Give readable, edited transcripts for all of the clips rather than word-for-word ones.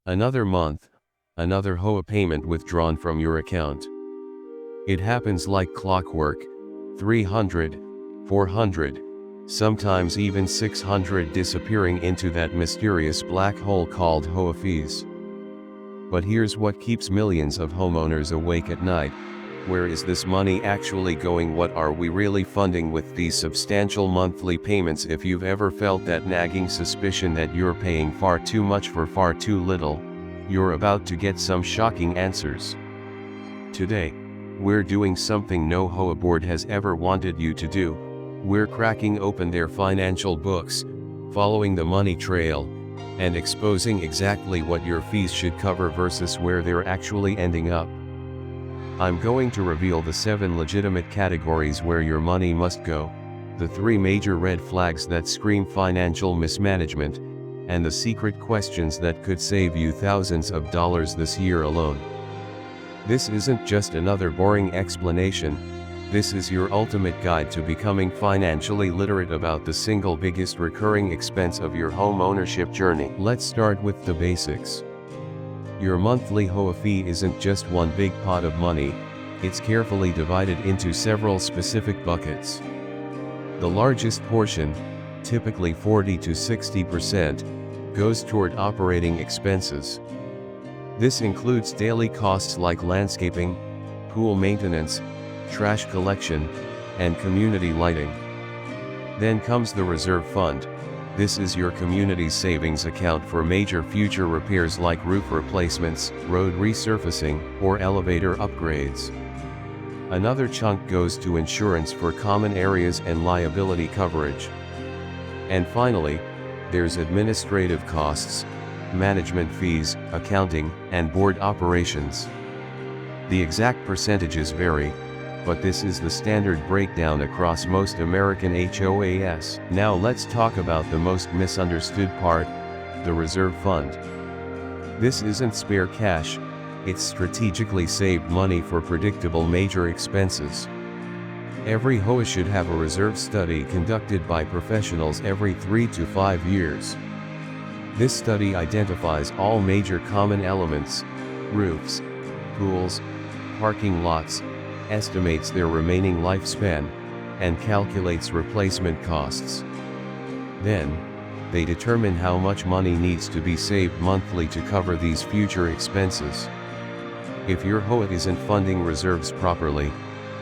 Another month, another HOA payment withdrawn from your account. It happens like clockwork, 300, 400, sometimes even 600 disappearing into that mysterious black hole called HOA fees. But here's what keeps millions of homeowners awake at night. Where is this money actually going? What are we really funding with these substantial monthly payments? If you've ever felt that nagging suspicion that you're paying far too much for far too little, you're about to get some shocking answers. Today, we're doing something no HOA board has ever wanted you to do. We're cracking open their financial books, following the money trail, and exposing exactly what your fees should cover versus where they're actually ending up. I'm going to reveal the 7 legitimate categories where your money must go, the 3 major red flags that scream financial mismanagement, and the secret questions that could save you thousands of dollars this year alone. This isn't just another boring explanation, this is your ultimate guide to becoming financially literate about the single biggest recurring expense of your home ownership journey. Let's start with the basics. Your monthly HOA fee isn't just one big pot of money, it's carefully divided into several specific buckets. The largest portion, typically 40 to 60%, goes toward operating expenses. This includes daily costs like landscaping, pool maintenance, trash collection, and community lighting. Then comes the reserve fund. This is your community's savings account for major future repairs like roof replacements, road resurfacing, or elevator upgrades. Another chunk goes to insurance for common areas and liability coverage. And finally, there's administrative costs, management fees, accounting, and board operations. The exact percentages vary, but this is the standard breakdown across most American HOAs. Now let's talk about the most misunderstood part, the reserve fund. This isn't spare cash, it's strategically saved money for predictable major expenses. Every HOA should have a reserve study conducted by professionals every 3 to 5 years. This study identifies all major common elements, roofs, pools, parking lots, estimates their remaining lifespan, and calculates replacement costs. Then, they determine how much money needs to be saved monthly to cover these future expenses. If your HOA isn't funding reserves properly,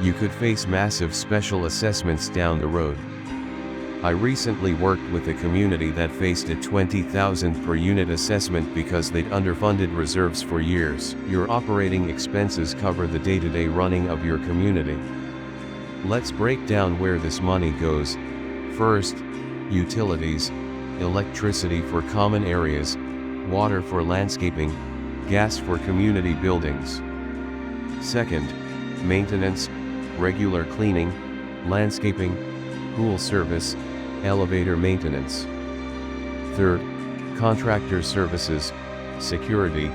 you could face massive special assessments down the road. I recently worked with a community that faced a $20,000 per unit assessment because they'd underfunded reserves for years. Your operating expenses cover the day-to-day running of your community. Let's break down where this money goes. First, utilities, electricity for common areas, water for landscaping, gas for community buildings. Second, maintenance, regular cleaning, landscaping, pool service, elevator maintenance. Third, contractor services, security,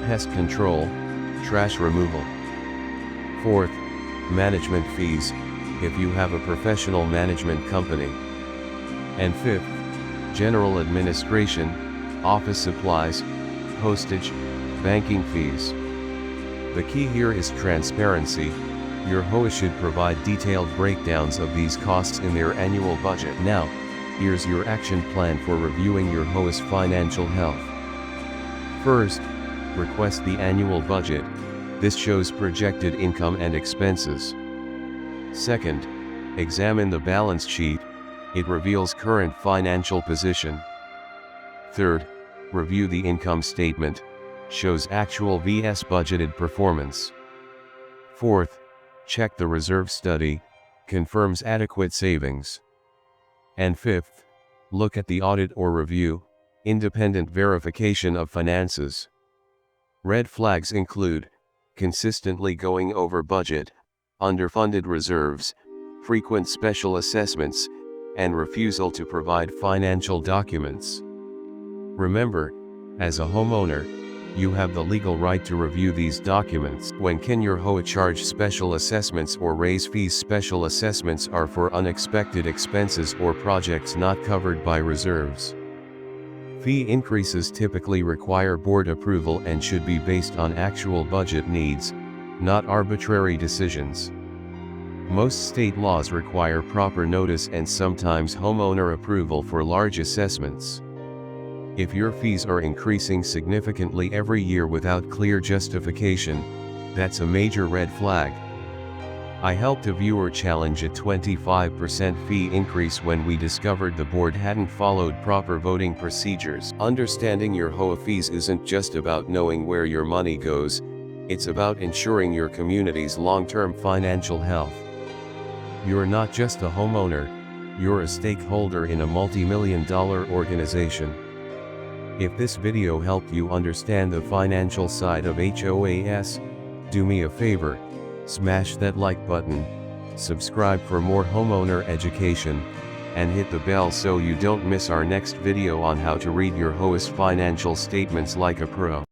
pest control, trash removal. Fourth, management fees, if you have a professional management company. And fifth, general administration, office supplies, postage, banking fees. The key here is transparency. Your HOA should provide detailed breakdowns of these costs in their annual budget. Now, here's your action plan for reviewing your HOA's financial health. First, request the annual budget. This shows projected income and expenses. Second, examine the balance sheet. It reveals current financial position. Third, review the income statement. Shows actual vs budgeted performance. Fourth, check the reserve study, confirms adequate savings. And fifth, look at the audit or review, independent verification of finances. Red flags include consistently going over budget, underfunded reserves, frequent special assessments, and refusal to provide financial documents. Remember, as a homeowner, you have the legal right to review these documents. When can your HOA charge special assessments or raise fees? Special assessments are for unexpected expenses or projects not covered by reserves. Fee increases typically require board approval and should be based on actual budget needs, not arbitrary decisions. Most state laws require proper notice and sometimes homeowner approval for large assessments. If your fees are increasing significantly every year without clear justification, that's a major red flag. I helped a viewer challenge a 25% fee increase when we discovered the board hadn't followed proper voting procedures. Understanding your HOA fees isn't just about knowing where your money goes, it's about ensuring your community's long-term financial health. You're not just a homeowner, you're a stakeholder in a multi-million-dollar organization. If this video helped you understand the financial side of HOAs, do me a favor, smash that like button, subscribe for more homeowner education, and hit the bell so you don't miss our next video on how to read your HOA's financial statements like a pro.